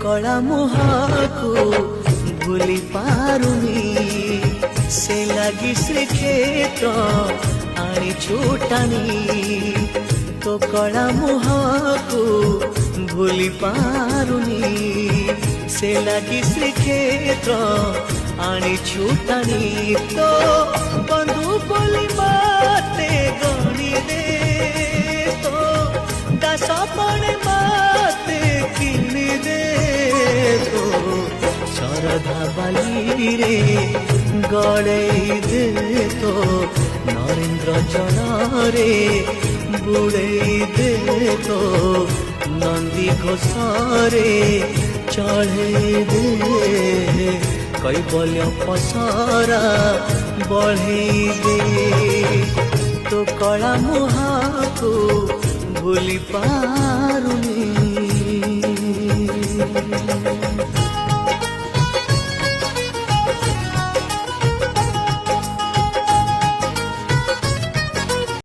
कला मुहाको भूली पारुनी से लगी श्रीक्षेत्र आनी छुटानी तो कला मुहाको भूली पारुनी से लगी श्रीक्षेत्र आनी छुटानी तो बंधु बोली माते गणी दे तो दास पड़े माते किनी दे तो शरधा बाली रे गड़े दे तो नरेंद्र जल रे बुड़े दे तो नंदी घोषरे चढ़े दे कैबल्य पसरा बढ़े दे तो कला मुहाको भूली पारुनी।